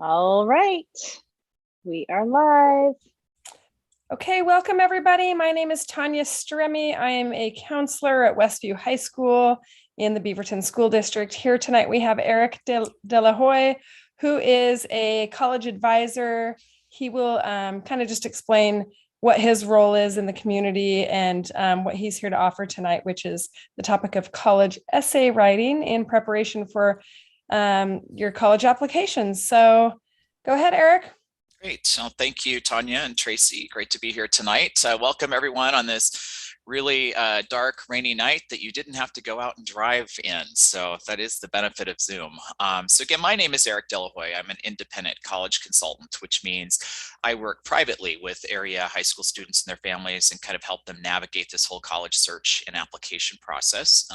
All right, we are live. Okay, welcome everybody. My name is Tanya Stremme. I am a counselor at Westview High School in the Beaverton School District. Here tonight we have Eric De La Hoya, who is a college advisor. He will kind of just explain what his role is in the community and what he's here to offer tonight, which is the topic of college essay writing in preparation for your college applications. So go ahead, Eric. Great. So thank you, Tanya and Tracy. Great to be here tonight. Welcome everyone on this really dark, rainy night that you didn't have to go out and drive in. So that is the benefit of Zoom. So again, my name is Eric De La Hoya. I'm an independent college consultant, which means I work privately with area high school students and their families and kind of help them navigate this whole college search and application process.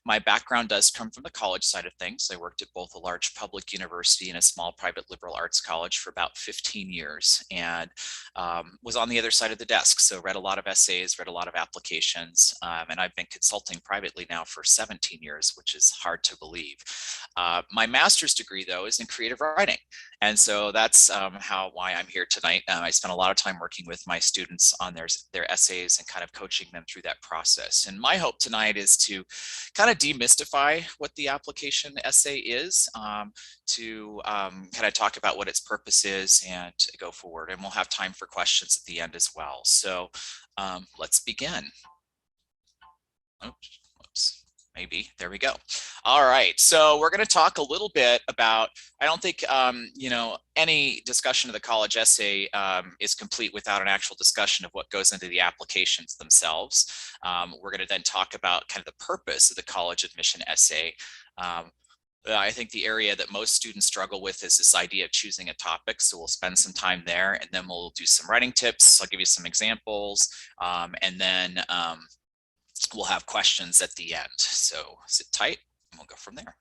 My background does come from the college side of things. I worked at both a large public university and a small private liberal arts college for about 15 years and was on the other side of the desk. So read a lot of essays, read a lot of applications, and I've been consulting privately now for 17 years, which is hard to believe. My master's degree, though, is in creative writing. And so that's why I'm here tonight. I spent a lot of time working with my students on their essays and kind of coaching them through that process. And my hope tonight is to kind of demystify what the application essay is, to kind of talk about what its purpose is and go forward. And we'll have time for questions at the end as well. So let's begin. Oops, whoops. Maybe, there we go. All right, so we're gonna talk a little bit about, I don't think, any discussion of the college essay is complete without an actual discussion of what goes into the applications themselves. We're gonna then talk about kind of the purpose of the college admission essay. I think the area that most students struggle with is this idea of choosing a topic. So we'll spend some time there and then we'll do some writing tips. I'll give you some examples and then we'll have questions at the end. So sit tight and we'll go from there.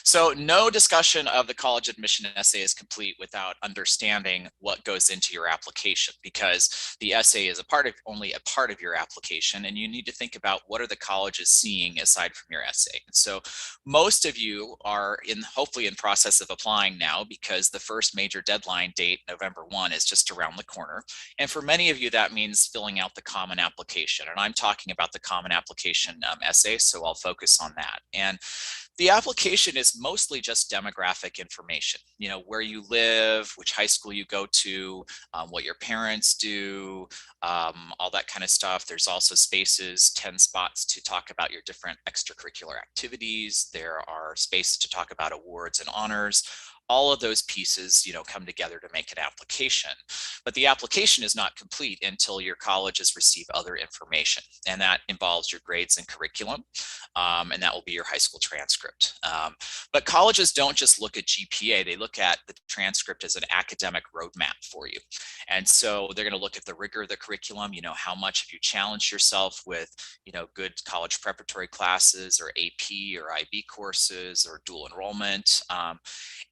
So no discussion of the college admission essay is complete without understanding what goes into your application, because the essay is only a part of your application, and you need to think about what are the colleges seeing aside from your essay. And so most of you are hopefully in process of applying now, because the first major deadline date, November 1, is just around the corner. And for many of you, that means filling out the common application. And I'm talking about the common application essay, so I'll focus on that. And the application is mostly just demographic information, where you live, which high school you go to, what your parents do, all that kind of stuff. There's also spaces, 10 spots to talk about your different extracurricular activities. There are spaces to talk about awards and honors. All of those pieces, come together to make an application. But the application is not complete until your colleges receive other information. And that involves your grades and curriculum. And that will be your high school transcript. But colleges don't just look at GPA. They look at the transcript as an academic roadmap for you. And so they're going to look at the rigor of the curriculum. How much have you challenged yourself with, good college preparatory classes or AP or IB courses or dual enrollment.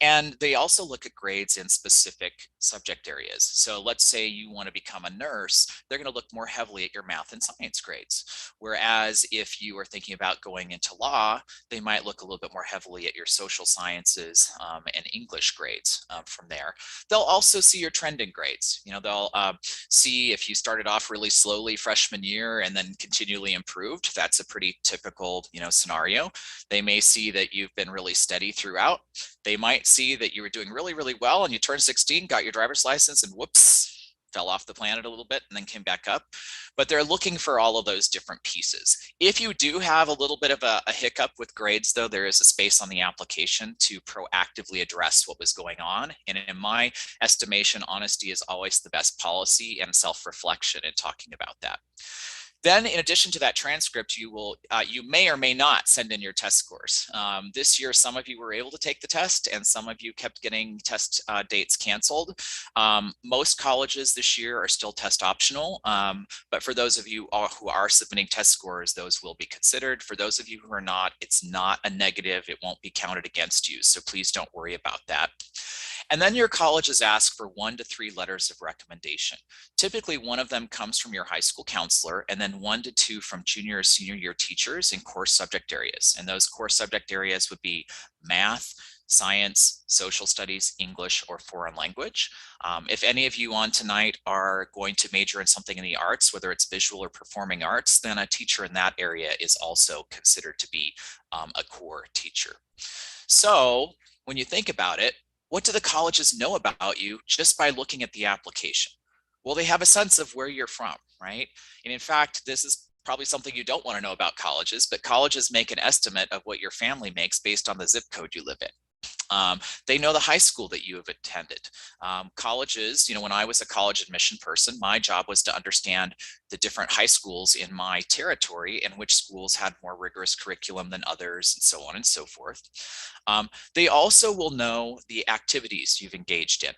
And they also look at grades in specific subject areas. So let's say you want to become a nurse, they're going to look more heavily at your math and science grades. Whereas if you are thinking about going into law, they might look a little bit more heavily at your social sciences and English grades from there. They'll also see your trending grades. They'll see if you started off really slowly freshman year and then continually improved. That's a pretty typical, scenario. They may see that you've been really steady throughout. They might see that you were doing really, really well and you turned 16, got your driver's license, and whoops, fell off the planet a little bit and then came back up. But they're looking for all of those different pieces. If you do have a little bit of a hiccup with grades, though, there is a space on the application to proactively address what was going on. And in my estimation, honesty is always the best policy, and self-reflection in talking about that. Then, in addition to that transcript, you may or may not send in your test scores. This year, some of you were able to take the test, and some of you kept getting test dates canceled. Most colleges this year are still test optional, but for those of you who are submitting test scores, those will be considered. For those of you who are not, it's not a negative. It won't be counted against you, so please don't worry about that. And then your colleges ask for 1 to 3 letters of recommendation. Typically, one of them comes from your high school counselor, and then 1 to 2 from junior or senior year teachers in core subject areas. And those core subject areas would be math, science, social studies, English, or foreign language. If any of you on tonight are going to major in something in the arts, whether it's visual or performing arts, then a teacher in that area is also considered to be a core teacher. So when you think about it, what do the colleges know about you just by looking at the application? Well, they have a sense of where you're from, right? And in fact, this is probably something you don't want to know about colleges, but colleges make an estimate of what your family makes based on the zip code you live in. They know the high school that you have attended. Colleges, you know, when I was a college admission person, my job was to understand the different high schools in my territory and which schools had more rigorous curriculum than others, and so on and so forth. They also will know the activities you've engaged in.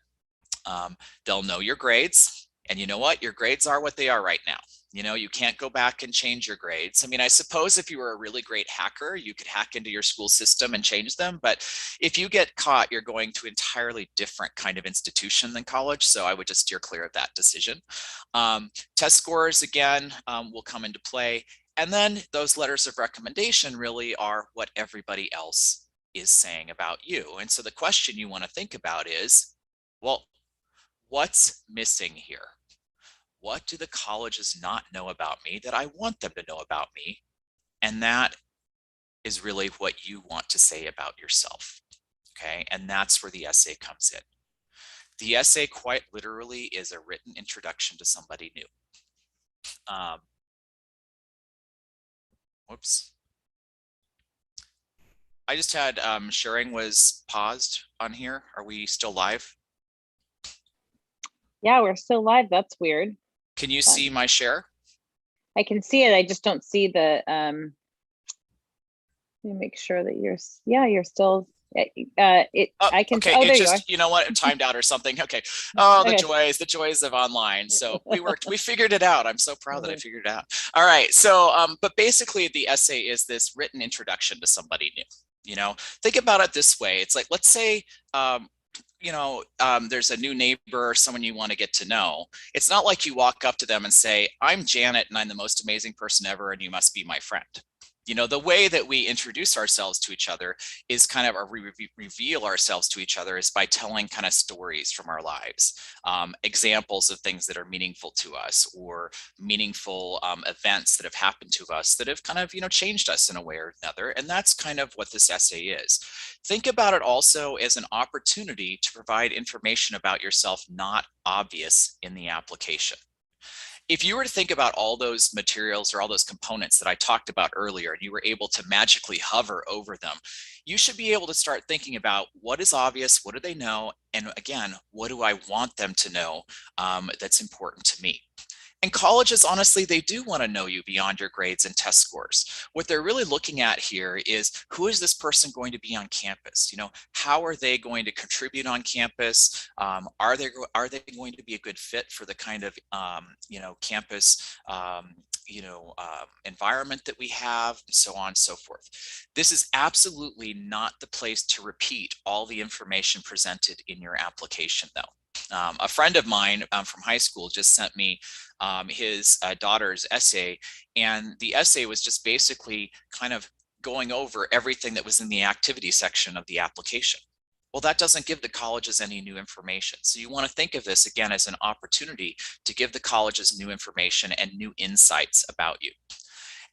They'll know your grades, and you know what? Your grades are what they are right now. You know, you can't go back and change your grades. I mean, I suppose if you were a really great hacker, you could hack into your school system and change them. But if you get caught, you're going to an entirely different kind of institution than college. So I would just steer clear of that decision. Test scores, again, will come into play. And then those letters of recommendation really are what everybody else is saying about you. And so the question you want to think about is, well, what's missing here? What do the colleges not know about me that I want them to know about me? And that is really what you want to say about yourself. Okay, and that's where the essay comes in. The essay quite literally is a written introduction to somebody new. Whoops. I just had sharing was paused on here. Are we still live? Yeah, we're still live. That's weird. Can you see my share? I can see it. I just don't see the, let me make sure that you're still, I can, okay, oh, there it you just, are. you know what, it timed out or something. Okay. Oh, the Okay. joys of online. So we figured it out. I'm so proud that I figured it out. All right. So, but basically the essay is this written introduction to somebody new. You know, think about it this way. It's like, let's say, there's a new neighbor or someone you want to get to know. It's not like you walk up to them and say, I'm Janet and I'm the most amazing person ever and you must be my friend. You know, the way that we introduce ourselves to each other is kind of, or reveal ourselves to each other is by telling kind of stories from our lives, examples of things that are meaningful to us, or meaningful events that have happened to us that have kind of, changed us in a way or another. And that's kind of what this essay is. Think about it also as an opportunity to provide information about yourself not obvious in the application. If you were to think about all those materials or all those components that I talked about earlier, and you were able to magically hover over them, you should be able to start thinking about what is obvious, what do they know, and again, what do I want them to know that's important to me? And colleges, honestly, they do want to know you beyond your grades and test scores. What they're really looking at here is, who is this person going to be on campus? How are they going to contribute on campus? Are they going to be a good fit for the kind of campus environment that we have, and so on and so forth. This is absolutely not the place to repeat all the information presented in your application, though. A friend of mine from high school just sent me his daughter's essay, and the essay was just basically kind of going over everything that was in the activity section of the application. Well, that doesn't give the colleges any new information. So you want to think of this again as an opportunity to give the colleges new information and new insights about you.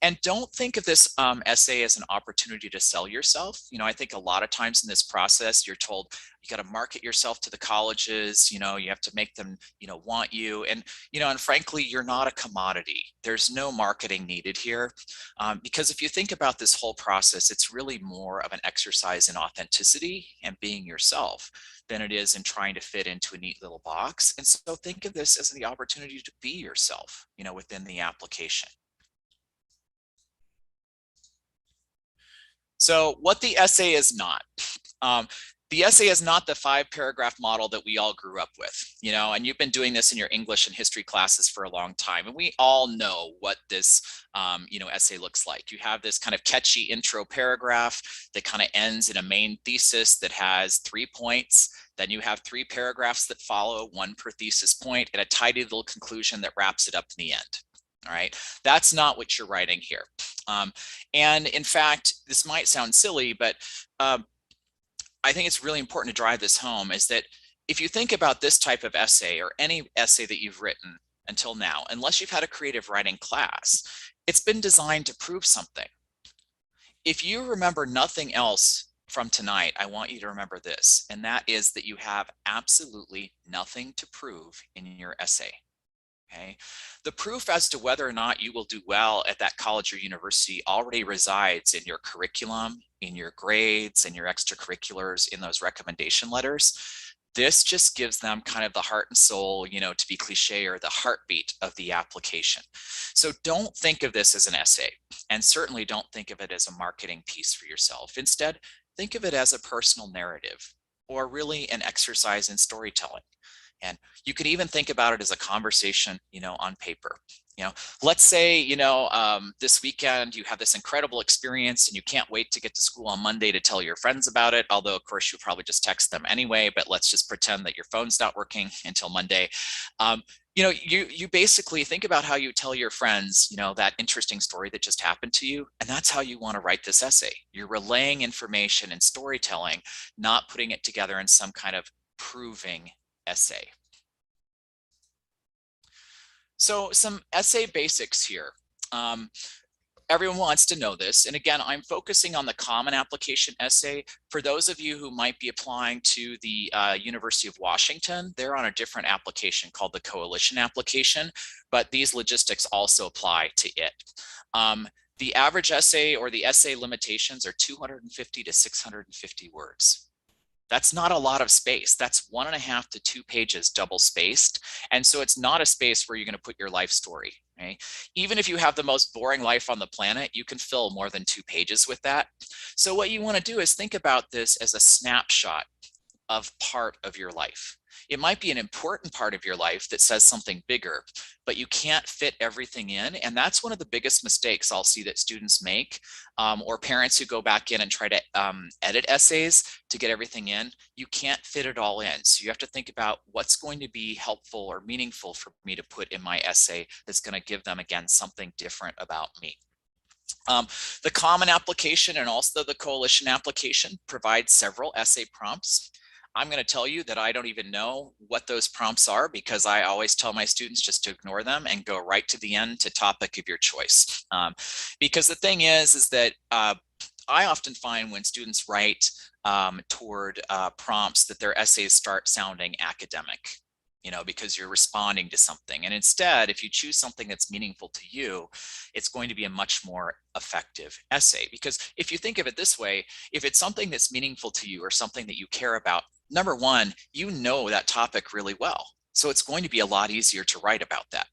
And don't think of this essay as an opportunity to sell yourself. I think a lot of times in this process, you're told you got to market yourself to the colleges, you have to make them, want you. And, and frankly, you're not a commodity. There's no marketing needed here. Because if you think about this whole process, it's really more of an exercise in authenticity and being yourself than it is in trying to fit into a neat little box. And so think of this as the opportunity to be yourself, within the application. So what the essay is not. The essay is not the 5-paragraph model that we all grew up with, and you've been doing this in your English and history classes for a long time. And we all know what this, essay looks like. You have this kind of catchy intro paragraph that kind of ends in a main thesis that has 3 points. Then you have 3 paragraphs that follow, 1 per thesis point, and a tidy little conclusion that wraps it up in the end. All right, that's not what you're writing here. And in fact, this might sound silly, but I think it's really important to drive this home is that if you think about this type of essay or any essay that you've written until now, unless you've had a creative writing class, it's been designed to prove something. If you remember nothing else from tonight, I want you to remember this, and that is that you have absolutely nothing to prove in your essay. Okay. The proof as to whether or not you will do well at that college or university already resides in your curriculum, in your grades, in your extracurriculars, in those recommendation letters. This just gives them kind of the heart and soul, you know, to be cliche, or the heartbeat of the application. So don't think of this as an essay, and certainly don't think of it as a marketing piece for yourself. Instead, think of it as a personal narrative, or really an exercise in storytelling. And you could even think about it as a conversation, you know, on paper. You know, let's say, you know, this weekend you have this incredible experience and you can't wait to get to school on Monday to tell your friends about it. Although, of course, you probably just text them anyway, but let's just pretend that your phone's not working until Monday. You know, you basically think about how you tell your friends, you know, that interesting story that just happened to you. And that's how you want to write this essay. You're relaying information and storytelling, not putting it together in some kind of proving essay. So some essay basics here. Everyone wants to know this. And again, I'm focusing on the common application essay. For those of you who might be applying to the University of Washington, they're on a different application called the coalition application, but these logistics also apply to it. The average essay or the essay limitations are 250 to 650 words. That's not a lot of space. That's 1.5 to 2 pages double spaced. And so it's not a space where you're going to put your life story. Right? Even if you have the most boring life on the planet, you can fill more than 2 pages with that. So what you want to do is think about this as a snapshot of part of your life. It might be an important part of your life that says something bigger, but you can't fit everything in. And that's one of the biggest mistakes I'll see that students make, or parents who go back in and try to edit essays to get everything in. You can't fit it all in. So you have to think about what's going to be helpful or meaningful for me to put in my essay that's going to give them, again, something different about me. The common application and also the coalition application provide several essay prompts. I'm going to tell you that I don't even know what those prompts are, because I always tell my students just to ignore them and go right to the end to topic of your choice. Because the thing is that I often find when students write toward prompts that their essays start sounding academic, you know, because you're responding to something. And instead, if you choose something that's meaningful to you, it's going to be a much more effective essay. Because if you think of it this way, if it's something that's meaningful to you or something that you care about, number one, you know that topic really well. So it's going to be a lot easier to write about that.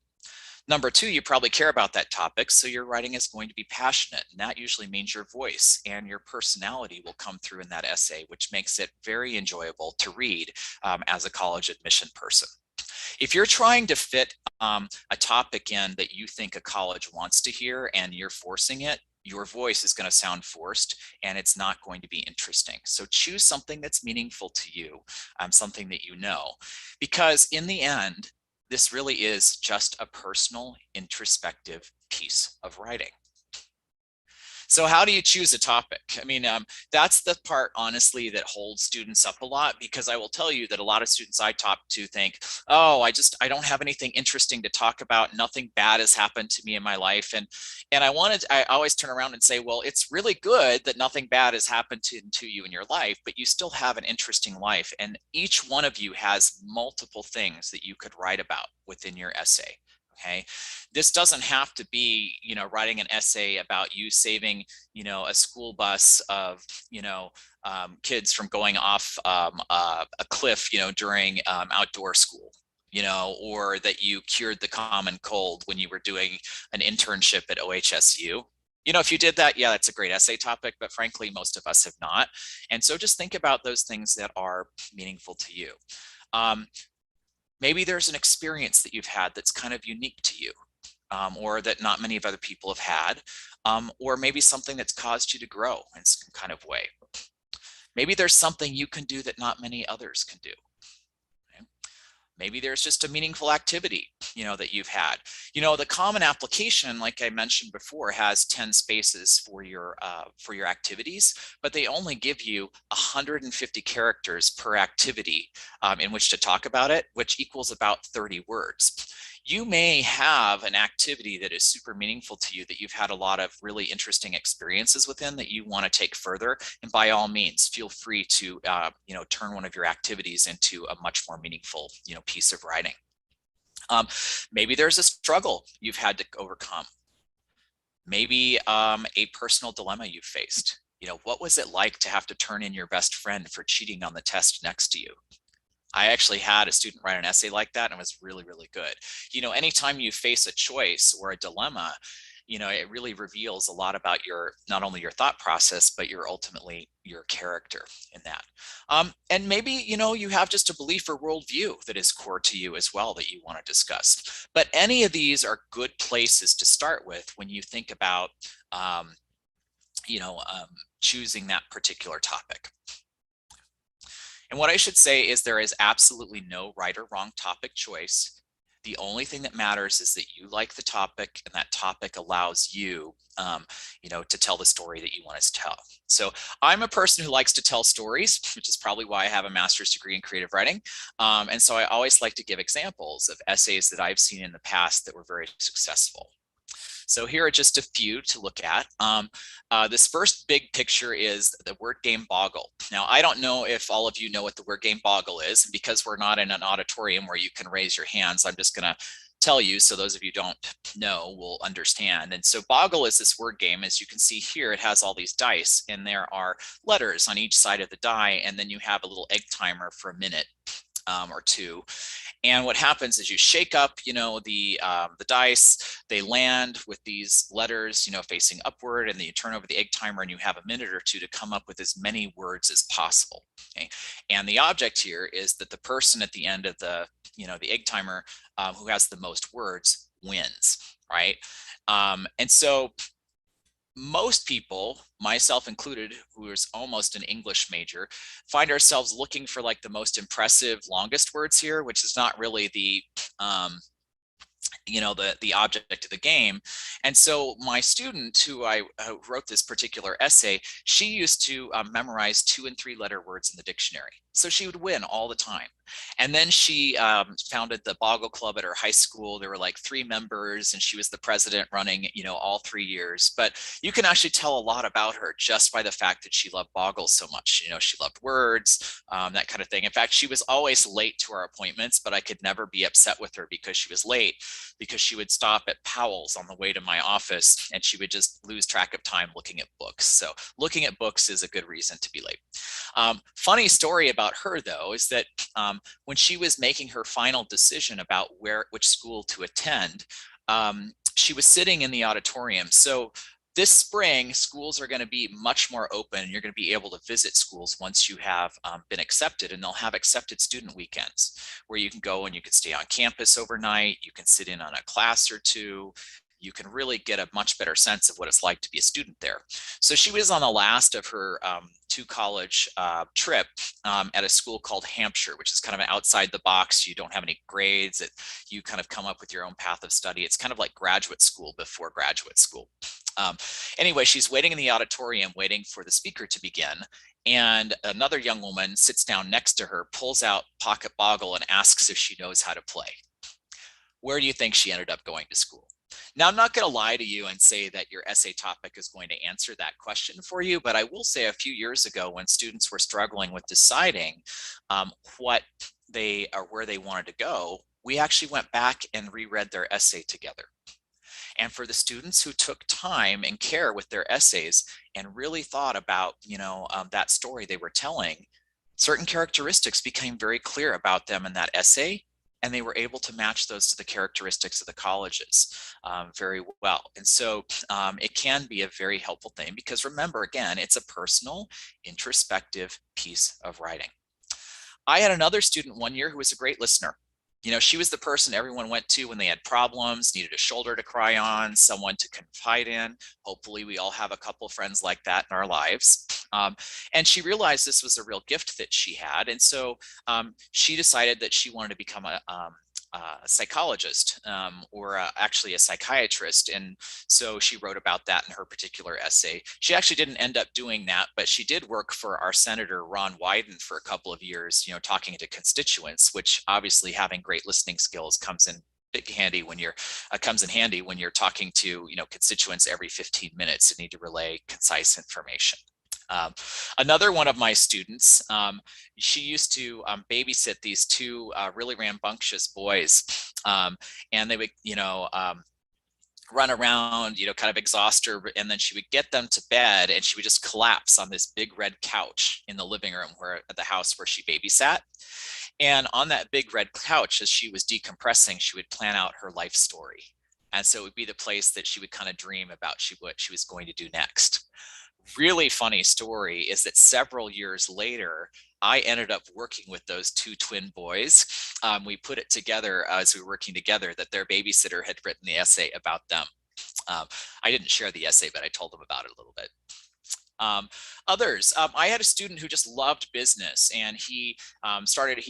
Number two, you probably care about that topic, so your writing is going to be passionate, and that usually means your voice and your personality will come through in that essay, which makes it very enjoyable to read as a college admission person. If you're trying to fit a topic in that you think a college wants to hear and you're forcing it, your voice is going to sound forced and it's not going to be interesting. So choose something that's meaningful to you, something that you know, because in the end, this really is just a personal, introspective piece of writing. So how do you choose a topic? I mean, that's the part, honestly, that holds students up a lot, because I will tell you that a lot of students I talk to think, oh, I don't have anything interesting to talk about. Nothing bad has happened to me in my life. And I always turn around and say, well, it's really good that nothing bad has happened to you in your life, but you still have an interesting life. And each one of you has multiple things that you could write about within your essay. Okay, this doesn't have to be, you know, writing an essay about you saving, you know, a school bus of, you know, kids from going off a cliff, you know, during outdoor school, you know, or that you cured the common cold when you were doing an internship at OHSU. You know, if you did that, yeah, that's a great essay topic, but frankly, most of us have not. And so just think about those things that are meaningful to you. Maybe there's an experience that you've had that's kind of unique to you, or that not many of other people have had, or maybe something that's caused you to grow in some kind of way. Maybe there's something you can do that not many others can do. Okay? Maybe there's just a meaningful activity, that you've had. The common application, like I mentioned before, has 10 spaces for your activities, but they only give you 150 characters per activity in which to talk about it, which equals about 30 words. You may have an activity that is super meaningful to you that you've had a lot of really interesting experiences within that you want to take further. And by all means, feel free to, turn one of your activities into a much more meaningful, piece of writing. Maybe there's a struggle you've had to overcome. Maybe a personal dilemma you faced. What was it like to have to turn in your best friend for cheating on the test next to you? I actually had a student write an essay like that, and it was really, really good. Anytime you face a choice or a dilemma, it really reveals a lot about not only your thought process, but ultimately your character in that. And maybe, you have just a belief or worldview that is core to you as well that you want to discuss. But any of these are good places to start with when you think about, choosing that particular topic. And what I should say is there is absolutely no right or wrong topic choice. The only thing that matters is that you like the topic, and that topic allows you, to tell the story that you want to tell. So I'm a person who likes to tell stories, which is probably why I have a master's degree in creative writing. And so I always like to give examples of essays that I've seen in the past that were very successful. So here are just a few to look at. This first big picture is the word game Boggle. Now, I don't know if all of you know what the word game Boggle is, and because we're not in an auditorium where you can raise your hands, I'm just going to tell you, so those of you who don't know will understand. And so Boggle is this word game. As you can see here, it has all these dice, and there are letters on each side of the die, and then you have a little egg timer for a minute or two. And what happens is you shake up, the dice, they land with these letters, facing upward, and then you turn over the egg timer and you have a minute or two to come up with as many words as possible. Okay. And the object here is that the person at the end of the egg timer who has the most words wins, right? And so most people, myself included, who is almost an English major, find ourselves looking for like the most impressive, longest words here, which is not really the the object of the game. And so my student who wrote this particular essay, she used to memorize 2- and 3-letter words in the dictionary. So she would win all the time. And then she founded the Boggle Club at her high school. There were like 3 members, and she was the president running, all 3 years. But you can actually tell a lot about her just by the fact that she loved Boggle so much. She loved words, that kind of thing. In fact, she was always late to our appointments, but I could never be upset with her because she was late, because she would stop at Powell's on the way to my office, and she would just lose track of time looking at books. So looking at books is a good reason to be late. Funny story about her, though, is that when she was making her final decision about which school to attend, she was sitting in the auditorium. So this spring, schools are going to be much more open. You're going to be able to visit schools once you have been accepted, and they'll have accepted student weekends where you can go and you can stay on campus overnight. You can sit in on a class or two. You can really get a much better sense of what it's like to be a student there. So she was on the last of her 2 college trip at a school called Hampshire, which is kind of an outside the box. You don't have any grades. You kind of come up with your own path of study. It's kind of like graduate school before graduate school. Anyway, she's waiting in the auditorium, waiting for the speaker to begin. And another young woman sits down next to her, pulls out Pocket Boggle, and asks if she knows how to play. Where do you think she ended up going to school? Now, I'm not going to lie to you and say that your essay topic is going to answer that question for you, but I will say a few years ago, when students were struggling with deciding what they or where they wanted to go, we actually went back and reread their essay together. And for the students who took time and care with their essays and really thought about, that story they were telling, certain characteristics became very clear about them in that essay, and they were able to match those to the characteristics of the colleges very well. And so it can be a very helpful thing, because remember, again, it's a personal, introspective piece of writing. I had another student one year who was a great listener. She was the person everyone went to when they had problems, needed a shoulder to cry on, someone to confide in. Hopefully we all have a couple friends like that in our lives. And she realized this was a real gift that she had. And so she decided that she wanted to become a psychologist or actually a psychiatrist. And so she wrote about that in her particular essay. She actually didn't end up doing that, but she did work for our Senator Ron Wyden for a couple of years, talking to constituents, which obviously having great listening skills comes in handy when you're talking to constituents every 15 minutes and need to relay concise information. Another one of my students, she used to babysit these two really rambunctious boys, and they would, run around, kind of exhaust her, and then she would get them to bed, and she would just collapse on this big red couch in the living room at the house where she babysat. And on that big red couch, as she was decompressing, she would plan out her life story. And so it would be the place that she would kind of dream about what she was going to do next. Really funny story is that several years later, I ended up working with those two twin boys. We put it together as we were working together that their babysitter had written the essay about them. I didn't share the essay, but I told them about it a little bit. Others, I had a student who just loved business, and he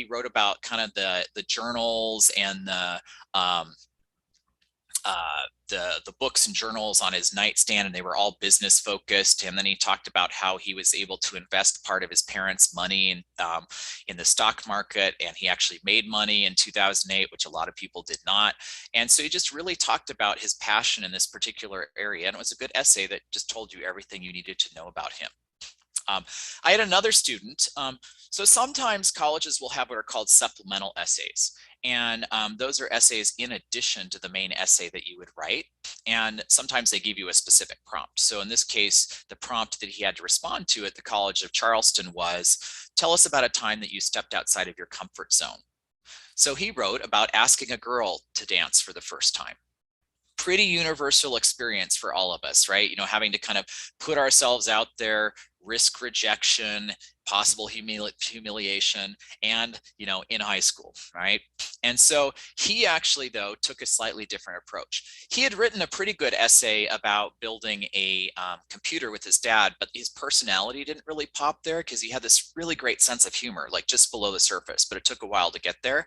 wrote about kind of the journals and the books and journals on his nightstand, and they were all business focused. And then he talked about how he was able to invest part of his parents' money in the stock market, and he actually made money in 2008, which a lot of people did not. And so he just really talked about his passion in this particular area, and it was a good essay that just told you everything you needed to know about him. I had another student. So sometimes colleges will have what are called supplemental essays. And those are essays in addition to the main essay that you would write. And sometimes they give you a specific prompt. So in this case, the prompt that he had to respond to at the College of Charleston was, tell us about a time that you stepped outside of your comfort zone. So he wrote about asking a girl to dance for the first time. Pretty universal experience for all of us, right? Having to kind of put ourselves out there, risk rejection, possible humiliation, and in high school, right? And so he actually, though, took a slightly different approach. He had written a pretty good essay about building a computer with his dad, but his personality didn't really pop there because he had this really great sense of humor, like just below the surface, but it took a while to get there.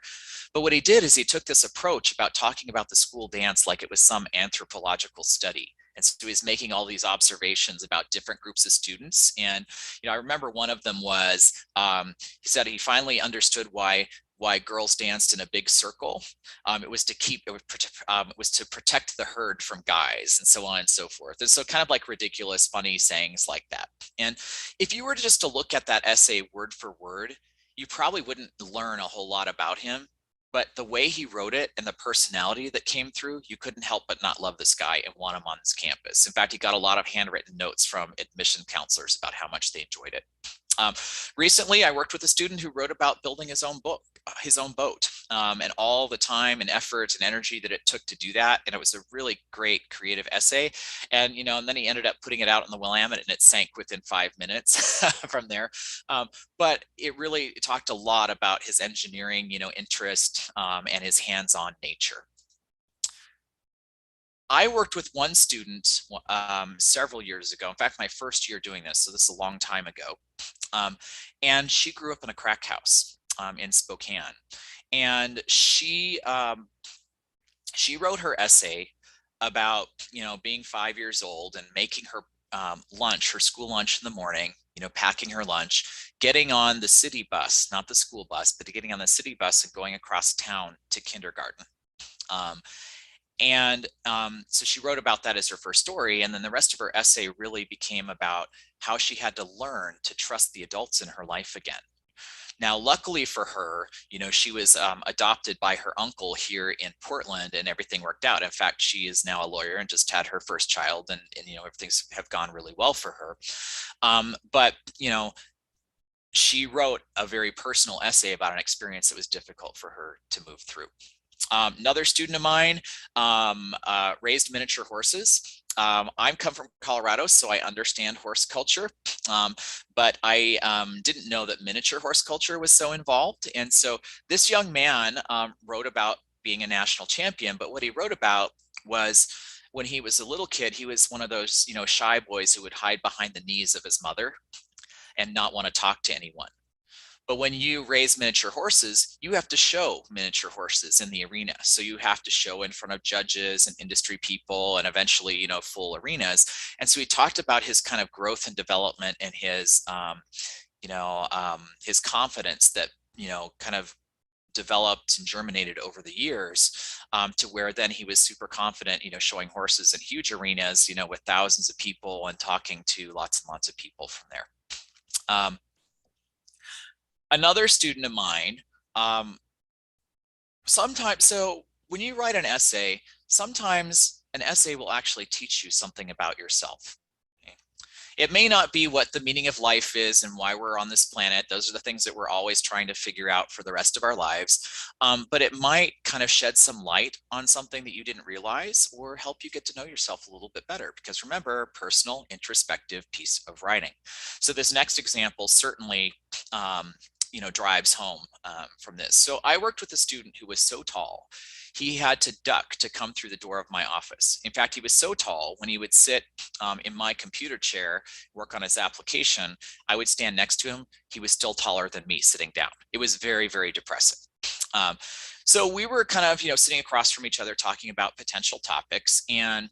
But what he did is he took this approach about talking about the school dance like it was some anthropological study. And so he's making all these observations about different groups of students. And, I remember one of them was, he said he finally understood why girls danced in a big circle. It was to protect the herd from guys, and so on and so forth. And so kind of like ridiculous, funny sayings like that. And if you were just to look at that essay word for word, you probably wouldn't learn a whole lot about him. But the way he wrote it and the personality that came through, you couldn't help but not love this guy and want him on this campus. In fact, he got a lot of handwritten notes from admission counselors about how much they enjoyed it. Recently, I worked with a student who wrote about building his own boat, and all the time and effort and energy that it took to do that. And it was a really great creative essay. And, and then he ended up putting it out on the Willamette, and it sank within 5 minutes from there. But it really talked a lot about his engineering, interest and his hands-on nature. I worked with one student several years ago. In fact, my first year doing this, so this is a long time ago. And she grew up in a crack house in Spokane. And she wrote her essay about, being 5 years old and making her lunch, her school lunch in the morning, packing her lunch, getting on the city bus, not the school bus, but getting on the city bus and going across town to kindergarten. So she wrote about that as her first story. And then the rest of her essay really became about how she had to learn to trust the adults in her life again. Now, luckily for her, she was adopted by her uncle here in Portland, and everything worked out. In fact, she is now a lawyer and just had her first child, and everything's have gone really well for her. But she wrote a very personal essay about an experience that was difficult for her to move through. Another student of mine raised miniature horses. I come from Colorado, so I understand horse culture, but I didn't know that miniature horse culture was so involved. And so this young man wrote about being a national champion, but what he wrote about was when he was a little kid, he was one of those, shy boys who would hide behind the knees of his mother. and not want to talk to anyone. But when you raise miniature horses, you have to show miniature horses in the arena. So you have to show in front of judges and industry people and eventually, you know, full arenas. And so he talked about his kind of growth and development and his, his confidence that, you know, kind of developed and germinated over the years, to where then he was super confident, you know, showing horses in huge arenas, you know, with thousands of people and talking to lots and lots of people from there. Another student of mine, sometimes, so when you write an essay, sometimes an essay will actually teach you something about yourself. Okay? It may not be what the meaning of life is and why we're on this planet. Those are the things that we're always trying to figure out for the rest of our lives. But it might kind of shed some light on something that you didn't realize or help you get to know yourself a little bit better. Because remember, personal, introspective piece of writing. So this next example certainly you know, drives home from this. So I worked with a student who was so tall, he had to duck to come through the door of my office. In fact, he was so tall, when he would sit in my computer chair, work on his application, I would stand next to him. He was still taller than me sitting down. It was very, very depressing. So we were kind of, you know, sitting across from each other talking about potential topics and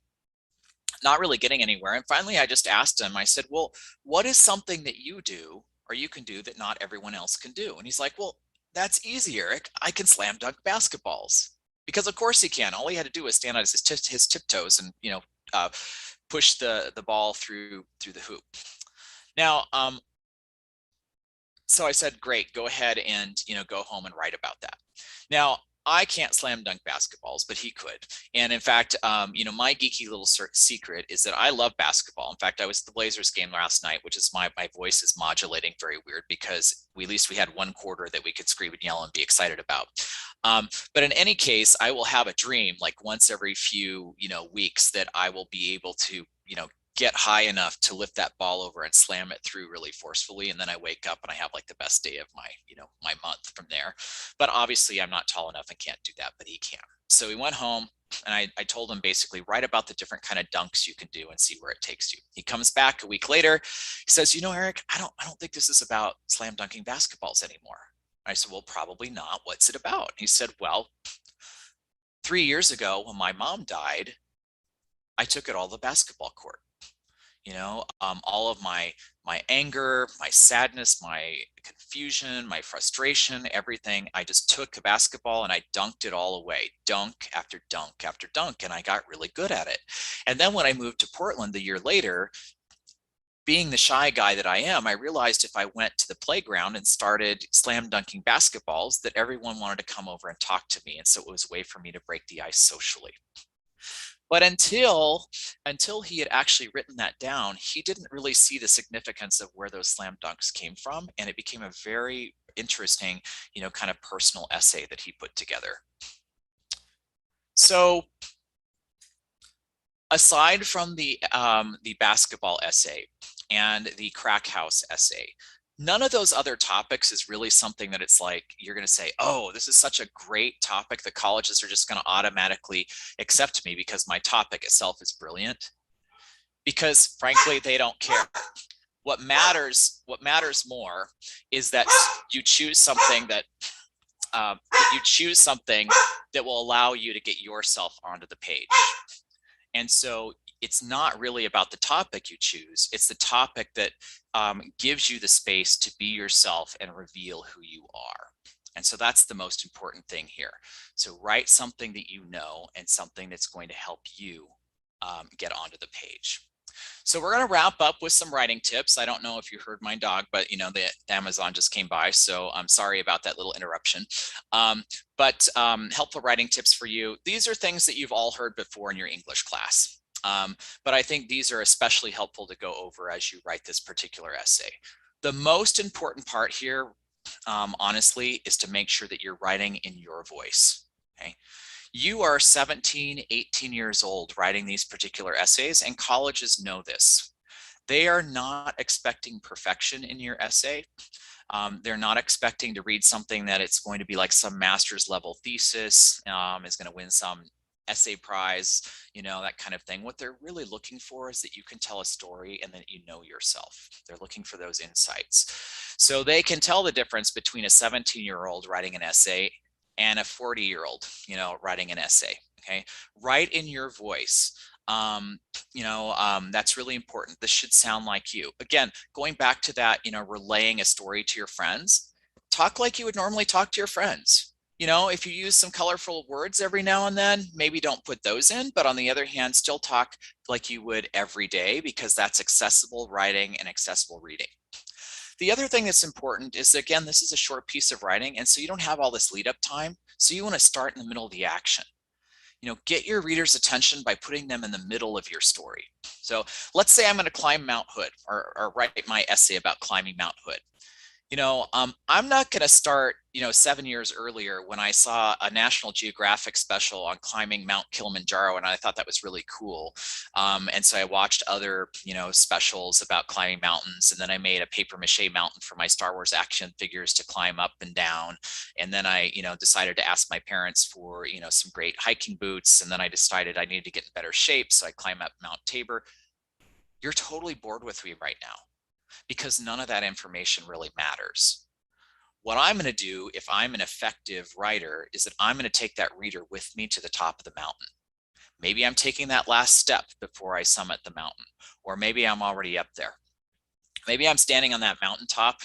not really getting anywhere. And finally, I just asked him, I said, well, what is something that you do or you can do that not everyone else can do? And he's like, well, that's easy, Eric. I can slam dunk basketballs. Because of course he can. All he had to do was stand on his tiptoes and, you know, push the ball through the hoop. Now, so I said, great, go ahead and, you know, go home and write about that. Now, I can't slam dunk basketballs, but he could. And in fact, you know, my geeky little secret is that I love basketball. In fact, I was at the Blazers game last night, which is my voice is modulating very weird because at least we had one quarter that we could scream and yell and be excited about. But in any case, I will have a dream like once every few, you know, weeks that I will be able to, you know, get high enough to lift that ball over and slam it through really forcefully. And then I wake up and I have like the best day of my, you know, my month from there. But obviously I'm not tall enough and can't do that, but he can. So we went home and I told him basically write about the different kind of dunks you can do and see where it takes you. He comes back a week later. He says, you know, Eric, I don't think this is about slam dunking basketballs anymore. I said, well, probably not. What's it about? He said, well, 3 years ago when my mom died, I took it all to the basketball court. You know, all of my anger, my sadness, my confusion, my frustration, everything, I just took a basketball and I dunked it all away, dunk after dunk after dunk, and I got really good at it. And then when I moved to Portland the year later, being the shy guy that I am, I realized if I went to the playground and started slam dunking basketballs, that everyone wanted to come over and talk to me. And so it was a way for me to break the ice socially. But until he had actually written that down, he didn't really see the significance of where those slam dunks came from. And it became a very interesting, you know, kind of personal essay that he put together. So aside from the basketball essay and the crack house essay, none of those other topics is really something that it's like, you're going to say, oh, this is such a great topic. The colleges are just going to automatically accept me because my topic itself is brilliant. Because frankly, they don't care. What matters more is that you choose something that will allow you to get yourself onto the page. And so it's not really about the topic you choose. It's the topic that gives you the space to be yourself and reveal who you are. And so that's the most important thing here. So write something that you know and something that's going to help you get onto the page. So we're going to wrap up with some writing tips. I don't know if you heard my dog, but you know, the Amazon just came by, so I'm sorry about that little interruption. But helpful writing tips for you. These are things that you've all heard before in your English class. But I think these are especially helpful to go over as you write this particular essay. The most important part here, honestly, is to make sure that you're writing in your voice. Okay. You are 17, 18 years old writing these particular essays, and colleges know this. They are not expecting perfection in your essay. They're not expecting to read something that it's going to be like some master's level thesis, is going to win some essay prize, you know, that kind of thing. What they're really looking for is that you can tell a story and that you know yourself. They're looking for those insights. So they can tell the difference between a 17-year-old writing an essay and a 40-year-old, you know, writing an essay. Okay, write in your voice. That's really important. This should sound like you. Again, going back to that, you know, relaying a story to your friends, talk like you would normally talk to your friends. You know, if you use some colorful words every now and then, maybe don't put those in, but on the other hand, still talk like you would every day, because that's accessible writing and accessible reading. The other thing that's important is, again, this is a short piece of writing, and so you don't have all this lead up time. So you want to start in the middle of the action. You know, get your reader's attention by putting them in the middle of your story. So let's say I'm going to climb Mount Hood, or write my essay about climbing Mount Hood. You know, I'm not going to start, 7 years earlier when I saw a National Geographic special on climbing Mount Kilimanjaro, and I thought that was really cool. And so I watched other, specials about climbing mountains, and then I made a paper mache mountain for my Star Wars action figures to climb up and down. And then I, decided to ask my parents for, some great hiking boots. And then I decided I needed to get in better shape, so I climbed up Mount Tabor. You're totally bored with me right now, because none of that information really matters. What I'm going to do, if I'm an effective writer, is that I'm going to take that reader with me to the top of the mountain. Maybe I'm taking that last step before I summit the mountain, or maybe I'm already up there. Maybe I'm standing on that mountaintop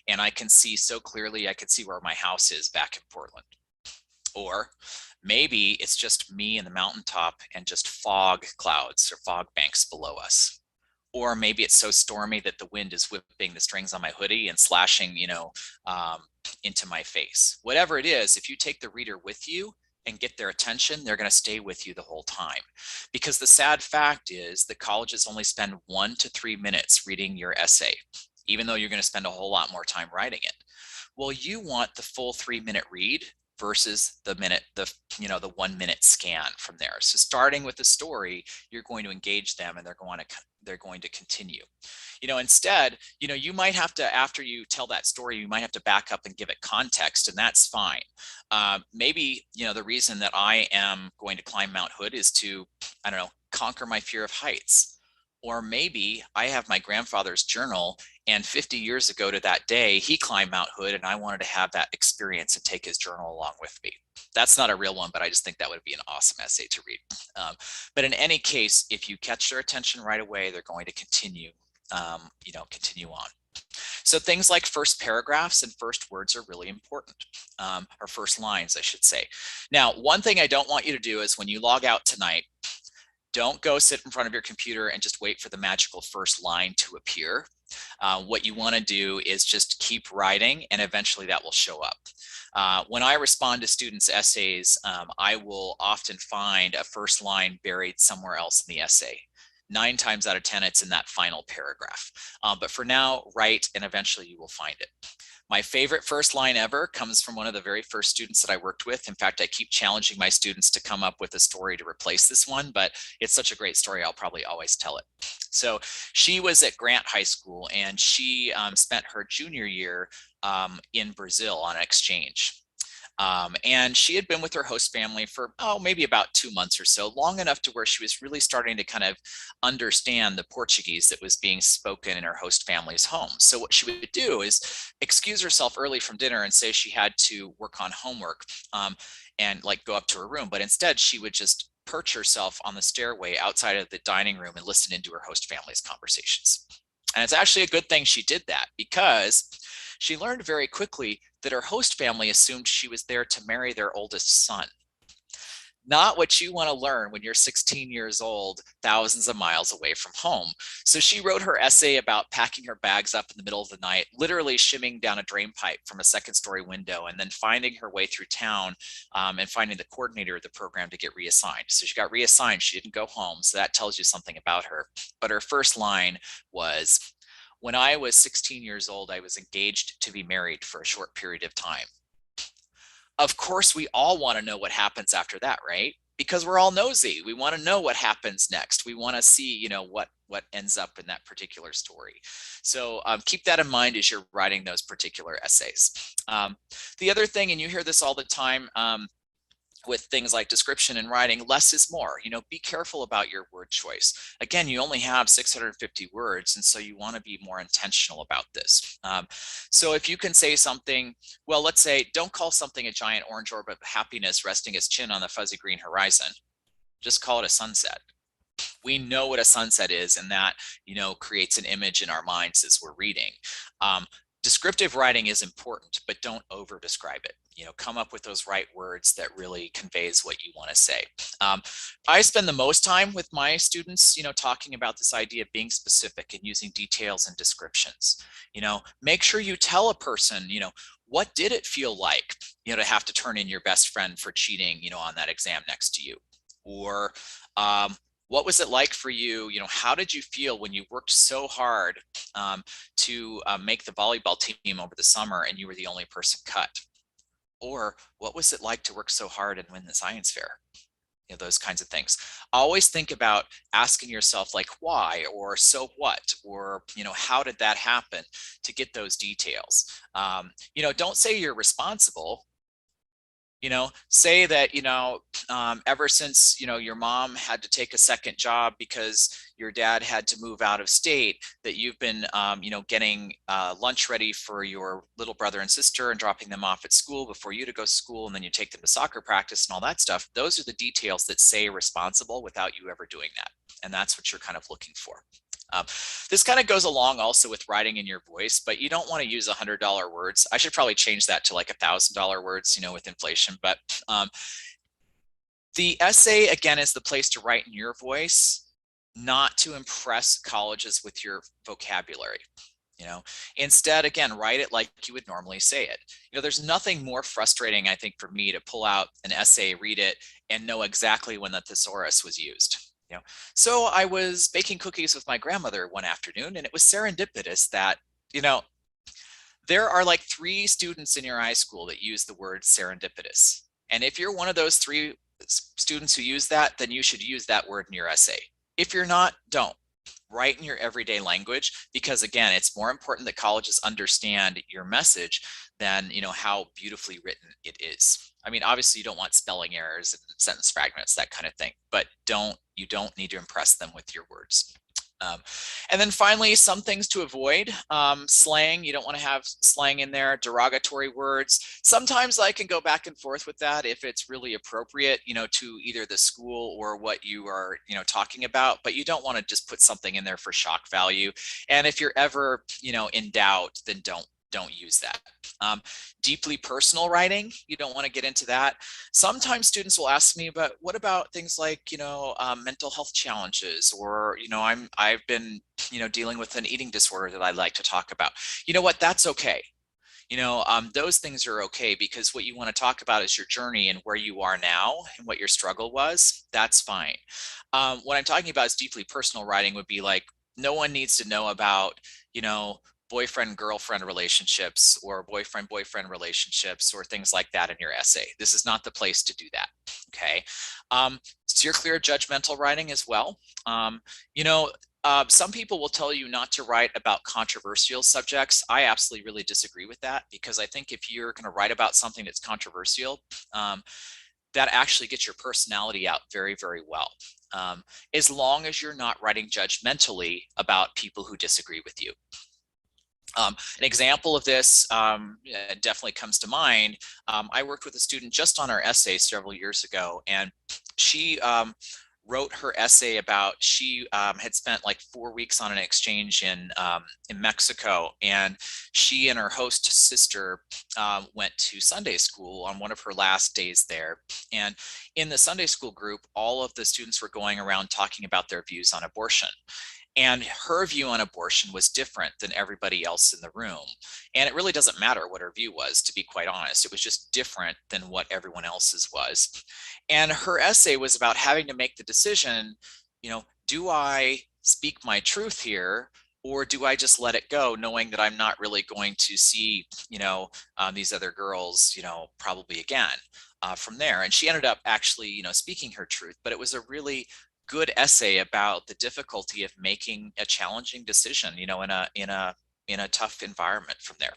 and I can see so clearly, I can see where my house is back in Portland. Or maybe it's just me and the mountaintop and just fog clouds or fog banks below us. Or maybe it's so stormy that the wind is whipping the strings on my hoodie and slashing, into my face. Whatever it is, if you take the reader with you and get their attention, they're going to stay with you the whole time. Because the sad fact is that colleges only spend 1 to 3 minutes reading your essay, even though you're going to spend a whole lot more time writing it. Well, you want the full 3-minute read versus the 1 minute scan from there. So starting with the story, you're going to engage them, and they're going to continue. Instead, you might have to, after you tell that story, you might have to back up and give it context, and that's fine. Maybe, the reason that I am going to climb Mount Hood is to, conquer my fear of heights. Or maybe I have my grandfather's journal, and 50 years ago to that day, he climbed Mount Hood, and I wanted to have that experience and take his journal along with me. That's not a real one, but I just think that would be an awesome essay to read. But in any case, if you catch their attention right away, they're going to continue, continue on. So things like first paragraphs and first words are really important, or first lines, I should say. Now, one thing I don't want you to do is, when you log out tonight, don't go sit in front of your computer and just wait for the magical first line to appear. What you want to do is just keep writing, and eventually that will show up. When I respond to students' essays, I will often find a first line buried somewhere else in the essay. 9 times out of 10, it's in that final paragraph. But for now, write, and eventually you will find it. My favorite first line ever comes from one of the very first students that I worked with. In fact, I keep challenging my students to come up with a story to replace this one, but it's such a great story, I'll probably always tell it. So she was at Grant High School, and she spent her junior year in Brazil on an exchange. And she had been with her host family for, maybe about 2 months or so, long enough to where she was really starting to kind of understand the Portuguese that was being spoken in her host family's home. So what she would do is excuse herself early from dinner and say she had to work on homework, and go up to her room. But instead, she would just perch herself on the stairway outside of the dining room and listen into her host family's conversations. And it's actually a good thing she did that, because she learned very quickly that her host family assumed she was there to marry their oldest son. Not what you want to learn when you're 16 years old, thousands of miles away from home. So she wrote her essay about packing her bags up in the middle of the night, literally shimmying down a drain pipe from a second-story window, and then finding her way through town, and finding the coordinator of the program to get reassigned. So she got reassigned. She didn't go home. So that tells you something about her. But her first line was, "When I was 16 years old, I was engaged to be married for a short period of time." Of course, we all want to know what happens after that, right? Because we're all nosy. We want to know what happens next. We want to see, what ends up in that particular story. So keep that in mind as you're writing those particular essays. The other thing, and you hear this all the time, with things like description and writing, less is more. Be careful about your word choice. Again, you only have 650 words, and so you want to be more intentional about this. So if you can say something, well, let's say, don't call something a giant orange orb of happiness resting its chin on the fuzzy green horizon. Just call it a sunset. We know what a sunset is, and that creates an image in our minds as we're reading. Descriptive writing is important, but don't over describe it. Come up with those right words that really conveys what you want to say. I spend the most time with my students talking about this idea of being specific and using details and descriptions. Make sure you tell a person what did it feel like to have to turn in your best friend for cheating on that exam next to you, or what was it like for you? How did you feel when you worked so hard to make the volleyball team over the summer and you were the only person cut? Or what was it like to work so hard and win the science fair? Those kinds of things. Always think about asking yourself, like, why, or so what, or how did that happen, to get those details. Don't say you're responsible. Say that ever since your mom had to take a second job because your dad had to move out of state, that you've been getting lunch ready for your little brother and sister and dropping them off at school before you to go to school, and then you take them to soccer practice and all that stuff. Those are the details that say responsible without you ever doing that, and that's what you're kind of looking for. This kind of goes along also with writing in your voice, but you don't want to use $100 words. I should probably change that to like $1,000 words, with inflation. But the essay, again, is the place to write in your voice, not to impress colleges with your vocabulary. Instead, again, write it like you would normally say it. There's nothing more frustrating, I think, for me to pull out an essay, read it, and know exactly when the thesaurus was used. So I was baking cookies with my grandmother one afternoon, and it was serendipitous that, there are like 3 students in your high school that use the word serendipitous. And if you're one of those 3 students who use that, then you should use that word in your essay. If you're not, don't. Write in your everyday language, because again, it's more important that colleges understand your message than how beautifully written it is. I mean, obviously you don't want spelling errors and sentence fragments, that kind of thing, but you don't need to impress them with your words. And then finally, some things to avoid. Slang, you don't want to have slang in there. Derogatory words. Sometimes I can go back and forth with that if it's really appropriate, to either the school or what you are, talking about, but you don't want to just put something in there for shock value. And if you're ever, in doubt, then don't use that. Deeply personal writing, you don't want to get into that. Sometimes students will ask me, but what about things like, mental health challenges, or, I've been, dealing with an eating disorder that I'd like to talk about. You know what, that's okay. Those things are okay, because what you want to talk about is your journey and where you are now and what your struggle was. That's fine. What I'm talking about is deeply personal writing would be like, no one needs to know about, boyfriend-girlfriend relationships or boyfriend-boyfriend relationships or things like that in your essay. This is not the place to do that, okay? Steer clear of judgmental writing as well. Some people will tell you not to write about controversial subjects. I absolutely really disagree with that, because I think if you're going to write about something that's controversial, that actually gets your personality out very, very well. As long as you're not writing judgmentally about people who disagree with you. An example of this definitely comes to mind. I worked with a student just on our essay several years ago, and she wrote her essay about, she had spent like 4 weeks on an exchange in Mexico, and she and her host sister went to Sunday school on one of her last days there. And in the Sunday school group, all of the students were going around talking about their views on abortion. And her view on abortion was different than everybody else in the room. And it really doesn't matter what her view was, to be quite honest. It was just different than what everyone else's was. And her essay was about having to make the decision, do I speak my truth here, or do I just let it go, knowing that I'm not really going to see, these other girls, probably again from there. And she ended up actually, speaking her truth, but it was a really good essay about the difficulty of making a challenging decision, in a tough environment from there.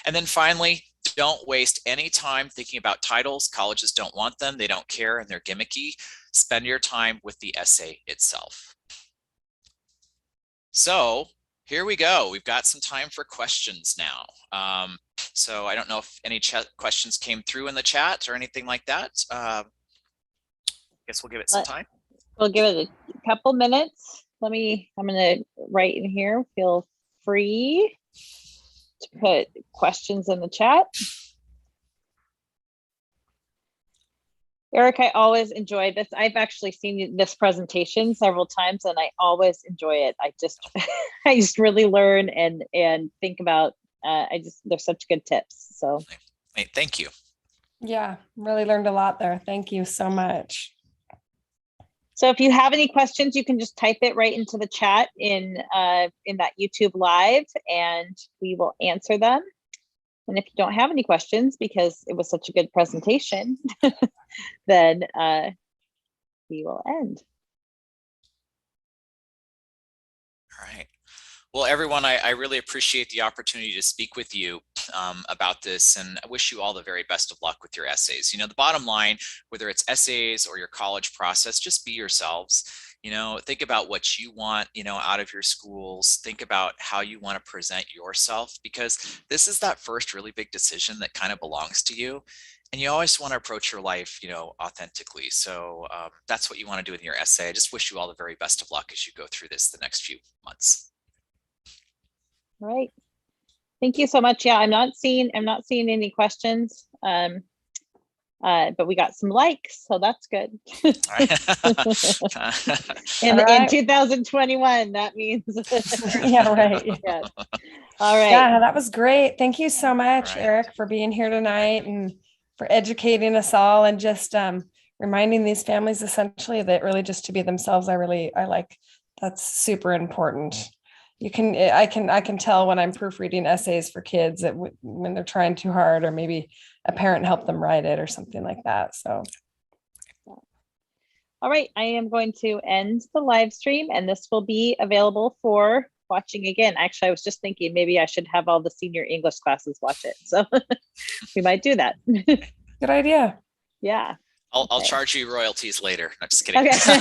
And then finally, Don't waste any time thinking about titles. Colleges don't want them. They don't care, and they're gimmicky. Spend your time with the essay itself. So here we go. We've got some time for questions now. So I don't know if any questions came through in the chat or anything like that. Guess we'll give it some time. We'll give it a couple minutes. I'm going to write in here. Feel free to put questions in the chat. Eric, I always enjoy this. I've actually seen this presentation several times and I always enjoy it. I just really learn and think about, there's such good tips. So thank you. Yeah, really learned a lot there. Thank you so much. So if you have any questions, you can just type it right into the chat in that YouTube live and we will answer them. And if you don't have any questions, because it was such a good presentation, then we will end. All right. Well, everyone, I really appreciate the opportunity to speak with you about this, and I wish you all the very best of luck with your essays. You know, the bottom line, whether it's essays or your college process, just be yourselves. You know, think about what you want, you know, out of your schools. Think about how you want to present yourself, because this is that first really big decision that kind of belongs to you. And you always want to approach your life, you know, authentically. So that's what you want to do in your essay. I just wish you all the very best of luck as you go through this the next few months. All right. Thank you so much. Yeah, I'm not seeing any questions. But we got some likes, so that's good. In 2021, that means. Yeah, right. Yeah. All right. Yeah, that was great. Thank you so much, Eric, for being here tonight and for educating us all and just reminding these families essentially that really just to be themselves. I like that's super important. I can tell when I'm proofreading essays for kids that when they're trying too hard, or maybe a parent helped them write it or something like that. So. All right, I am going to end the live stream and this will be available for watching again. Actually, I was just thinking maybe I should have all the senior English classes watch it. So we might do that. Good idea. Yeah. I'll charge you royalties later. No, just kidding. Okay.